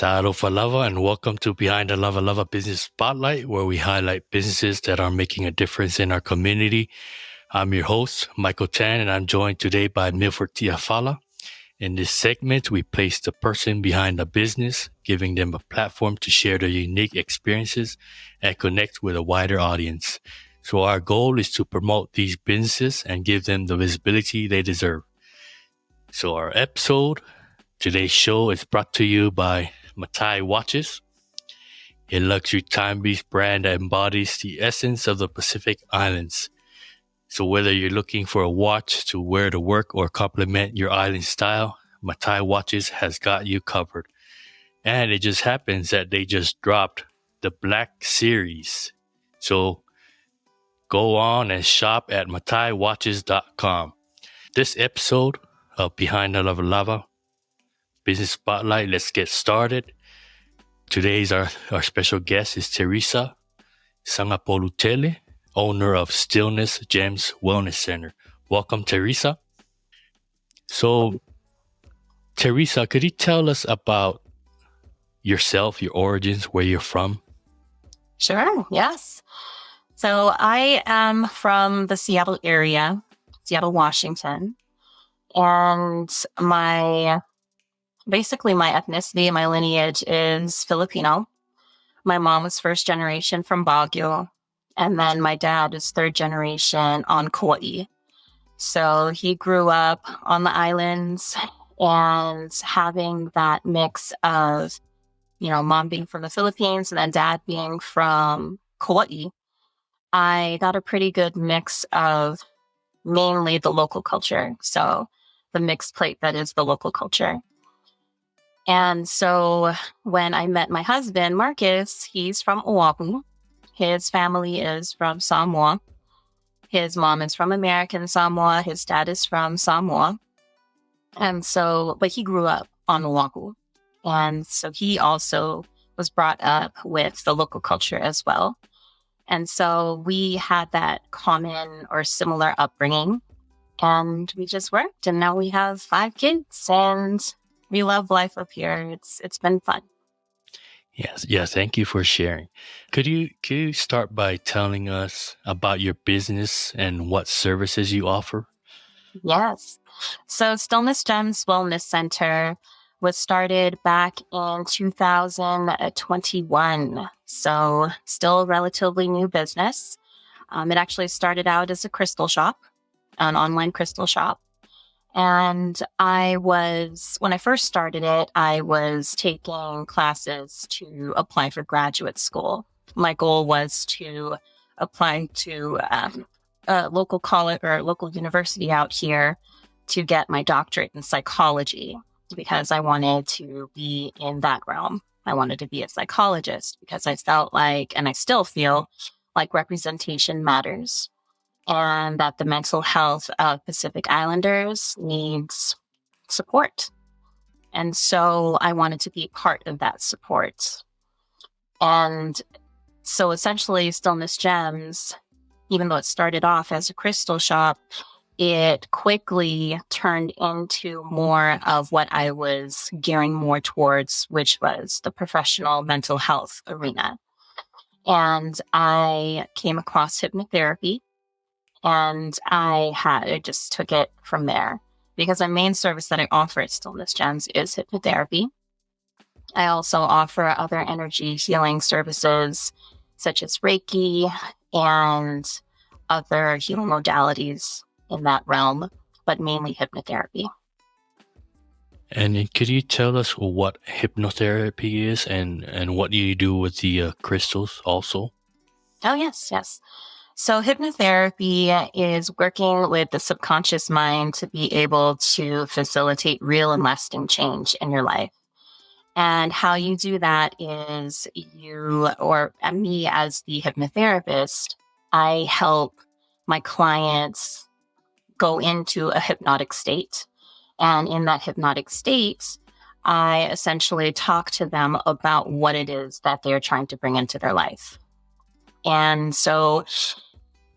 Ta'alofa Lava, and welcome to Behind the Lava Lava Business Spotlight, where we highlight businesses that are making a difference in our community. I'm your host, Michael Tan, and I'm joined today by Milford Tiafala. In this segment, we place the person behind the business, giving them a platform to share their unique experiences and connect with a wider audience. So our goal is to promote these businesses and give them the visibility they deserve. So our today's show is brought to you by Matai Watches, a luxury timepiece brand that embodies the essence of the Pacific Islands. So whether you're looking for a watch to wear to work or complement your island style, Matai Watches has got you covered. And it just happens that they just dropped the Black Series. So go on and shop at mataiwatches.com. This episode of Behind the Lava Lava Business Spotlight, let's get started. Today's our special guest is Teresa Sagapolutele, owner of Stillness Gems Wellness Center. Welcome, Teresa. So, Teresa, could you tell us about yourself, your origins, where you're from? Sure, yes. So I am from the Seattle area, Seattle, Washington. And my ethnicity, my lineage is Filipino. My mom was first generation from Baguio, and then my dad is third generation on Kauai. So he grew up on the islands and having that mix of, mom being from the Philippines and then dad being from Kauai. I got a pretty good mix of mainly the local culture. So the mixed plate that is the local culture. And so when I met my husband, Marcus, he's from Oahu. His family is from Samoa. His mom is from American Samoa. His dad is from Samoa. And so, but he grew up on Oahu. And so he also was brought up with the local culture as well. And so we had that common or similar upbringing. And we just worked. And now we have 5 kids. And we love life up here. It's been fun. Yes. Thank you for sharing. Could you start by telling us about your business and what services you offer? Yes. So Stillness Gems Wellness Center was started back in 2021. So still a relatively new business. It actually started out as a crystal shop, an online crystal shop. And when I first started it, I was taking classes to apply for graduate school. My goal was to apply to a local college or local university out here to get my doctorate in psychology because I wanted to be in that realm. I wanted to be a psychologist because I felt like, and I still feel like representation matters. And that the mental health of Pacific Islanders needs support. And so I wanted to be part of that support. And so essentially Stillness Gems, even though it started off as a crystal shop, it quickly turned into more of what I was gearing more towards, which was the professional mental health arena. And I came across hypnotherapy. And I just took it from there because my main service that I offer at Stillness Gems is hypnotherapy. I also offer other energy healing services such as Reiki and other healing modalities in that realm, but mainly hypnotherapy. And could you tell us what hypnotherapy is and what you do with the crystals also? Oh, yes. So hypnotherapy is working with the subconscious mind to be able to facilitate real and lasting change in your life. And how you do that is me as the hypnotherapist, I help my clients go into a hypnotic state. And in that hypnotic state, I essentially talk to them about what it is that they're trying to bring into their life. And so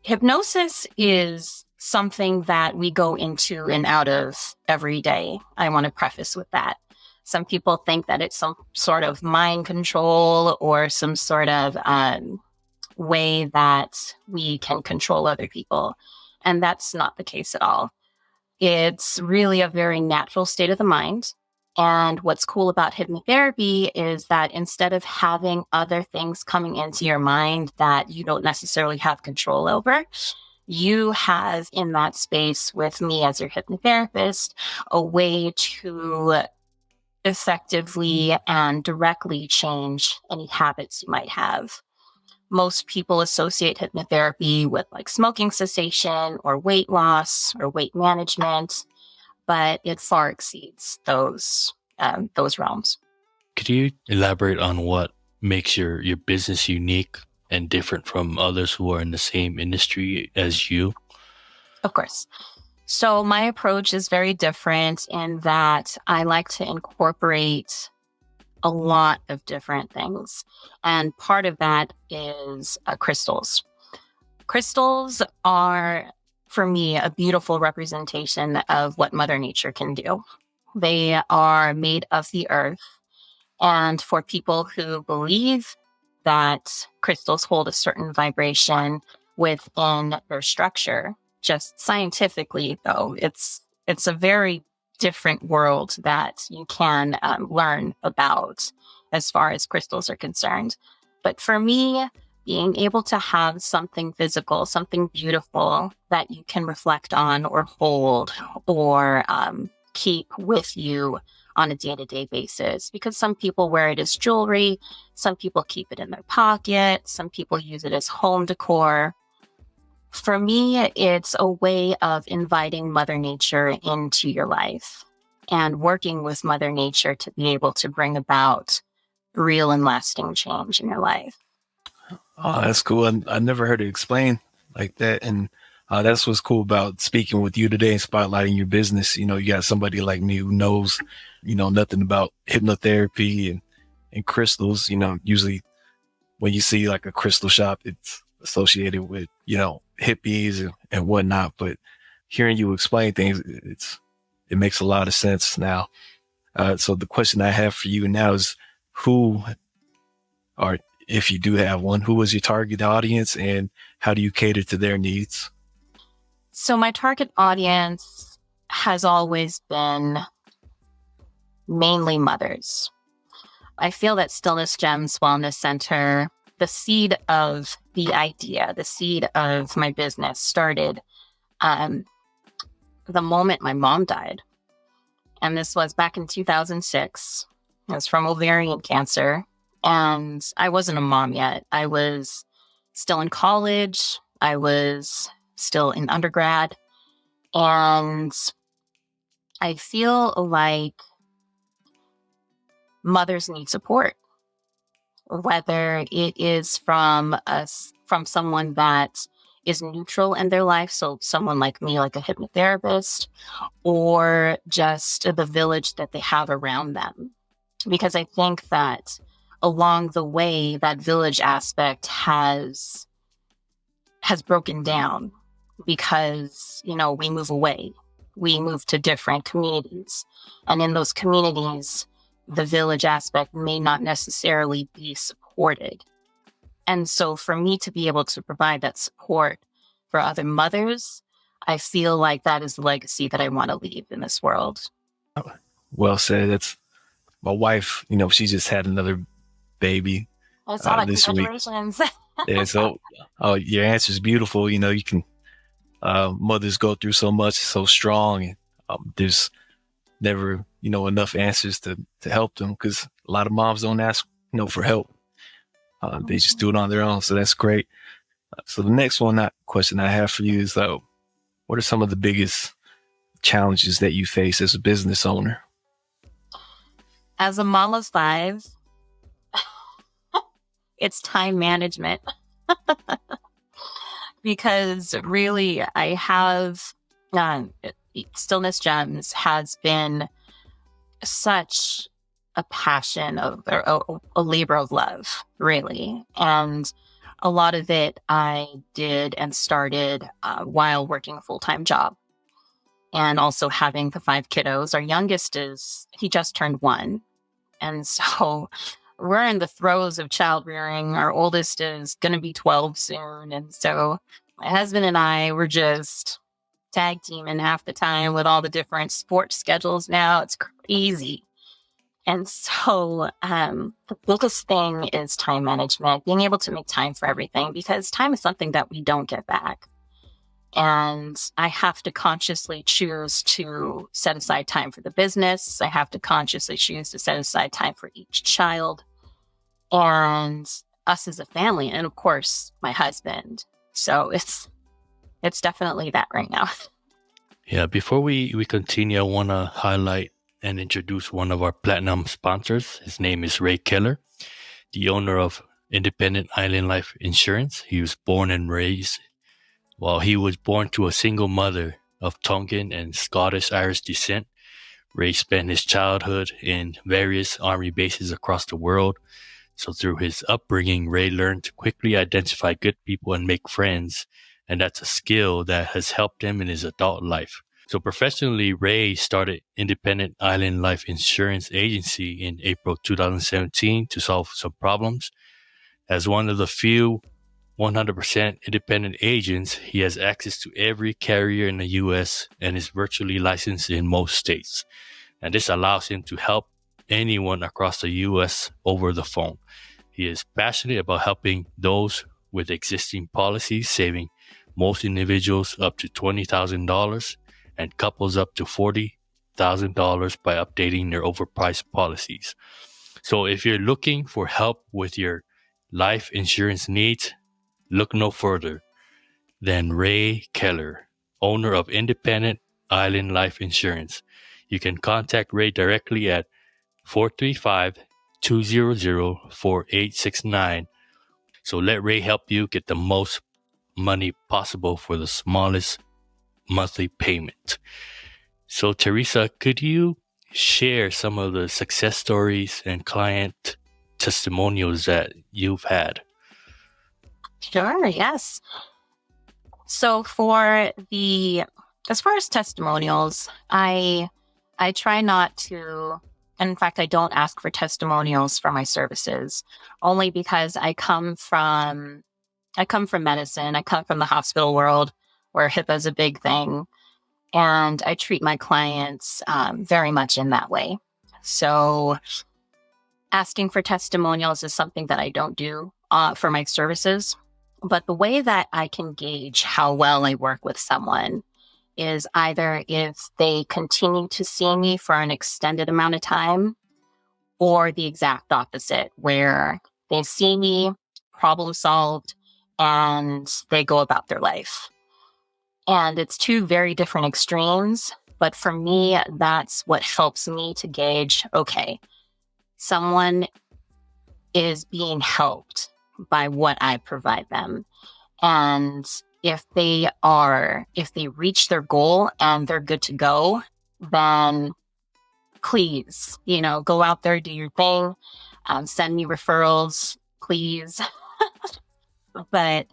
hypnosis is something that we go into and out of every day. I want to preface with that. Some people think that it's some sort of mind control or some sort of way that we can control other people. And that's not the case at all. It's really a very natural state of the mind. And what's cool about hypnotherapy is that instead of having other things coming into your mind that you don't necessarily have control over, you have in that space with me as your hypnotherapist a way to effectively and directly change any habits you might have. Most people associate hypnotherapy with like smoking cessation or weight loss or weight management, but it far exceeds those realms. Could you elaborate on what makes your business unique and different from others who are in the same industry as you? Of course. So my approach is very different in that I like to incorporate a lot of different things. And part of that is crystals. Crystals are, for me, a beautiful representation of what Mother Nature can do. They are made of the earth. And for people who believe that crystals hold a certain vibration within their structure, just scientifically, though, it's a very different world that you can learn about as far as crystals are concerned. But for me, being able to have something physical, something beautiful that you can reflect on or hold or keep with you on a day-to-day basis, because some people wear it as jewelry, some people keep it in their pocket, some people use it as home decor. For me, it's a way of inviting Mother Nature into your life and working with Mother Nature to be able to bring about real and lasting change in your life. Oh, that's cool. I never heard it explained like that. And that's what's cool about speaking with you today and spotlighting your business. You got somebody like me who knows, nothing about hypnotherapy and crystals. Usually when you see like a crystal shop, it's associated with, hippies and whatnot. But hearing you explain things, it makes a lot of sense now. So the question I have for you now is or if you do have one, who is your target audience and how do you cater to their needs? So my target audience has always been mainly mothers. I feel that Stillness Gems Wellness Center, the seed of the idea, the seed of my business started the moment my mom died. And this was back in 2006. It was from ovarian cancer. And I wasn't a mom yet. I was still in college. I was still in undergrad. And I feel like mothers need support, whether it is from someone that is neutral in their life, so someone like me, like a hypnotherapist, or just the village that they have around them. Because I think that along the way, that village aspect has broken down because, we move away. We move to different communities. And in those communities, the village aspect may not necessarily be supported. And so for me to be able to provide that support for other mothers, I feel like that is the legacy that I want to leave in this world. Well said. That's my wife, she just had another baby this week. Congratulations. Yeah, so your answer is beautiful. You can, mothers go through so much, so strong. And there's never, enough answers to help them because a lot of moms don't ask, for help. They just do it on their own. So that's great. So the next question I have for you is, what are some of the biggest challenges that you face as a business owner? As a mom of 5, it's time management. Because really, I have Stillness Gems has been such a passion of a labor of love, really. And a lot of it I did and started while working a full-time job. and also having the 5 kiddos. Our youngest he just turned 1. And so we're in the throes of child rearing. Our oldest is going to be 12 soon. And so my husband and I were just tag teaming half the time with all the different sports schedules now. It's crazy. And so the biggest thing is time management, being able to make time for everything, because time is something that we don't get back. And I have to consciously choose to set aside time for the business. I have to consciously choose to set aside time for each child and us as a family. And of course, my husband. So it's definitely that right now. Yeah, before we continue, I want to highlight and introduce one of our platinum sponsors. His name is Ray Keller, the owner of Independent Island Life Insurance. He was born and raised he was born to a single mother of Tongan and Scottish-Irish descent. Ray spent his childhood in various army bases across the world. So through his upbringing, Ray learned to quickly identify good people and make friends. And that's a skill that has helped him in his adult life. So professionally, Ray started Independent Island Life Insurance Agency in April 2017 to solve some problems. As one of the few 100% independent agents, he has access to every carrier in the U.S. and is virtually licensed in most states. And this allows him to help anyone across the U.S. over the phone. He is passionate about helping those with existing policies, saving most individuals up to $20,000 and couples up to $40,000 by updating their overpriced policies. So if you're looking for help with your life insurance needs, look no further than Ray Keller, owner of Independent Island Life Insurance. You can contact Ray directly at 435-200-4869. So let Ray help you get the most money possible for the smallest monthly payment. So Teresa, could you share some of the success stories and client testimonials that you've had? Sure, yes. So as far as testimonials, I try not to, and in fact, I don't ask for testimonials for my services, only because I come from medicine. I come from the hospital world where HIPAA is a big thing, and I treat my clients very much in that way. So asking for testimonials is something that I don't do for my services. But the way that I can gauge how well I work with someone is either if they continue to see me for an extended amount of time, or the exact opposite, where they see me, problem solved, and they go about their life. And it's 2 very different extremes. But for me, that's what helps me to gauge, okay, someone is being helped by what I provide them. And if they reach their goal and they're good to go, then please, go out there, do your thing, send me referrals, please. But,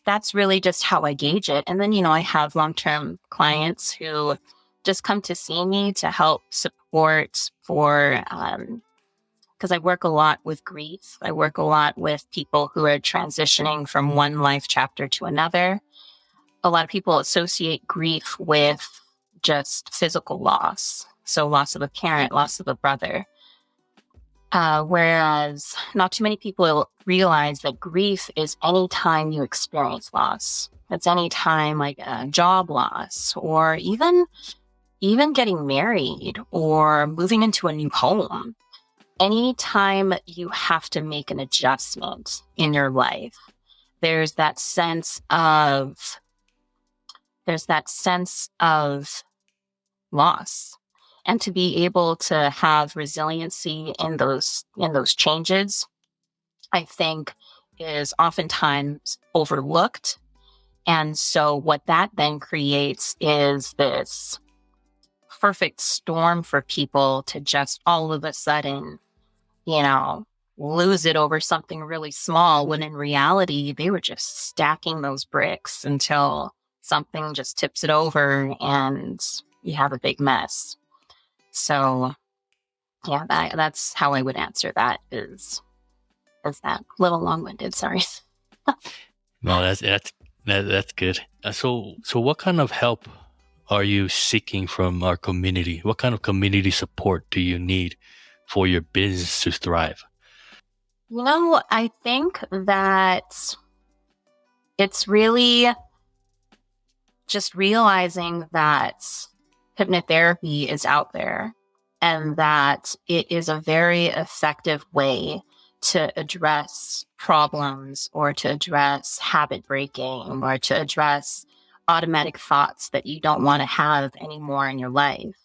that's really just how I gauge it. And then, I have long-term clients who just come to see me to help support because I work a lot with grief. I work a lot with people who are transitioning from one life chapter to another. A lot of people associate grief with just physical loss. So loss of a parent, loss of a brother. Whereas not too many people realize that grief is any time you experience loss. It's any time like a job loss, or even getting married or moving into a new home. Anytime you have to make an adjustment in your life, there's that sense of loss. And to be able to have resiliency in those changes, I think is oftentimes overlooked. And so what that then creates is this perfect storm for people to just all of a sudden, lose it over something really small, when in reality, they were just stacking those bricks until something just tips it over and you have a big mess. So yeah, that's how I would answer that is that a little long-winded, sorry. No, that's good. So what kind of help are you seeking from our community? What kind of community support do you need for your business to thrive? I think that it's really just realizing that hypnotherapy is out there and that it is a very effective way to address problems or to address habit breaking or to address automatic thoughts that you don't want to have anymore in your life.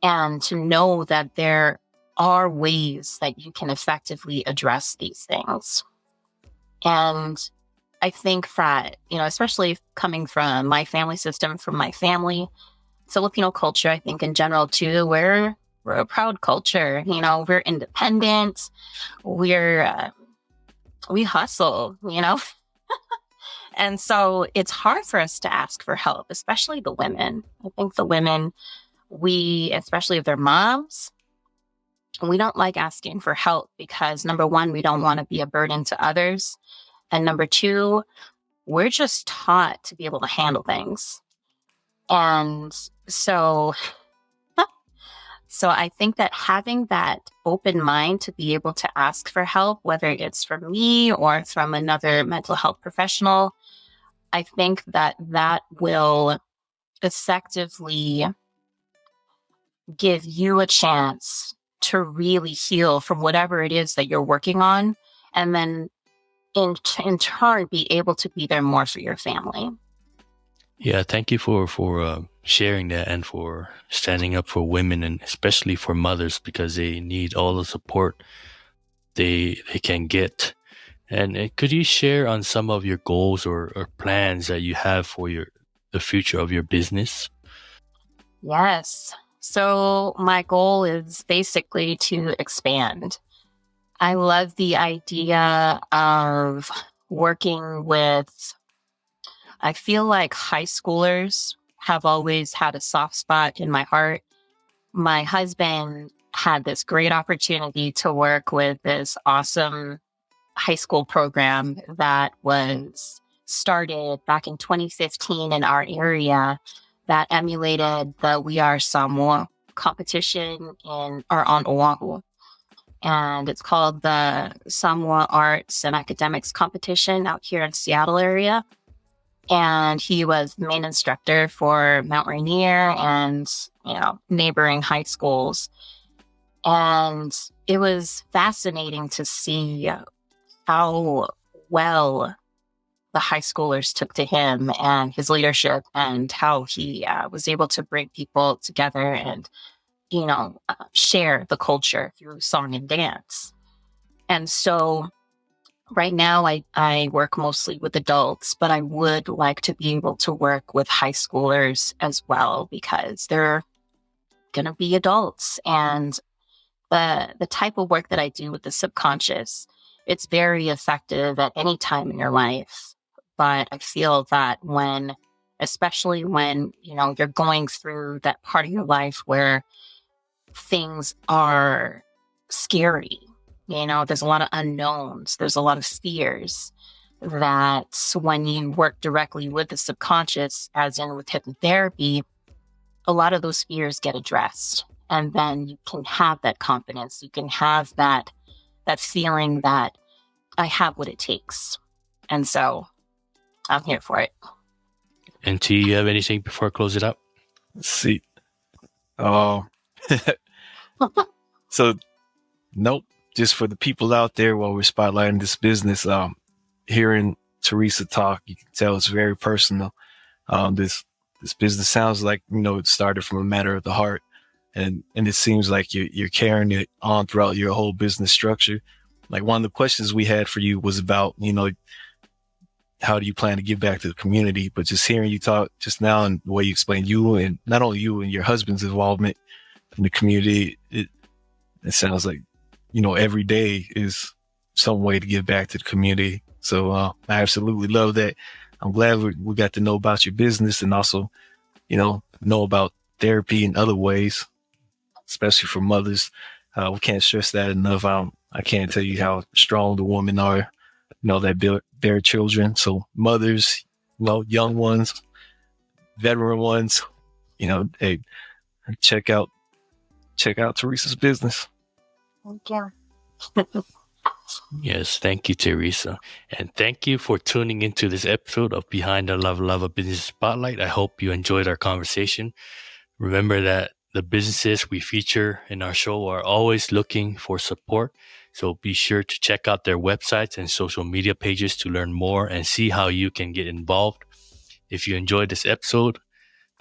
And to know that there are ways that you can effectively address these things. And I think that, especially coming from my family system, from my family, Filipino culture, I think in general too, we're a proud culture. We're independent. We hustle, And so it's hard for us to ask for help, especially the women. I think the women, especially if they're moms, we don't like asking for help because number one, we don't want to be a burden to others. And number two, we're just taught to be able to handle things. And so I think that having that open mind to be able to ask for help, whether it's from me or from another mental health professional, I think that will effectively give you a chance to really heal from whatever it is that you're working on. And then in turn, be able to be there more for your family. Yeah, thank you for sharing that and for standing up for women and especially for mothers because they need all the support they can get. And could you share on some of your goals or plans that you have for the future of your business? Yes. So my goal is basically to expand. I love the idea of working with, I feel like high schoolers have always had a soft spot in my heart. My husband had this great opportunity to work with this awesome high school program that was started back in 2015 in our area that emulated the We Are Samoa competition on Oahu. And it's called the Samoa Arts and Academics Competition out here in Seattle area. And he was the main instructor for Mount Rainier and, neighboring high schools. And it was fascinating to see how well the high schoolers took to him and his leadership and how he was able to bring people together and, share the culture through song and dance. And so right now I work mostly with adults, but I would like to be able to work with high schoolers as well because they're going to be adults. And the type of work that I do with the subconscious, it's very effective at any time in your life. But I feel that especially when, you're going through that part of your life where things are scary, there's a lot of unknowns, there's a lot of fears, that when you work directly with the subconscious, as in with hypnotherapy, a lot of those fears get addressed. And then you can have that confidence. You can have that feeling that I have what it takes. And so I'm here for it. And T, you have anything before I close it up? Let's see. So, nope. Just for the people out there while we're spotlighting this business, hearing Teresa talk, you can tell it's very personal. This business sounds like, it started from a matter of the heart. And it seems like you're carrying it on throughout your whole business structure. Like one of the questions we had for you was about, how do you plan to give back to the community? But just hearing you talk just now and the way you explained you and not only you and your husband's involvement in the community, it sounds like, every day is some way to give back to the community. So I absolutely love that. I'm glad we got to know about your business and also, know about therapy in other ways, especially for mothers. We can't stress that enough. I can't tell you how strong the women are, that bear children. So mothers, young ones, veteran ones, hey, check out Teresa's business. Thank you. Yes, thank you, Teresa. And thank you for tuning into this episode of Behind the Lava Business Spotlight. I hope you enjoyed our conversation. Remember that the businesses we feature in our show are always looking for support. So be sure to check out their websites and social media pages to learn more and see how you can get involved. If you enjoyed this episode,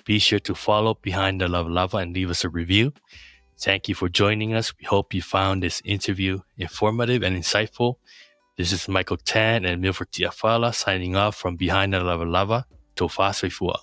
be sure to follow Behind the Lava and leave us a review. Thank you for joining us. We hope you found this interview informative and insightful. This is Michael Tan and Milford Tiafala signing off from Behind the Lava. Tofa Soifua.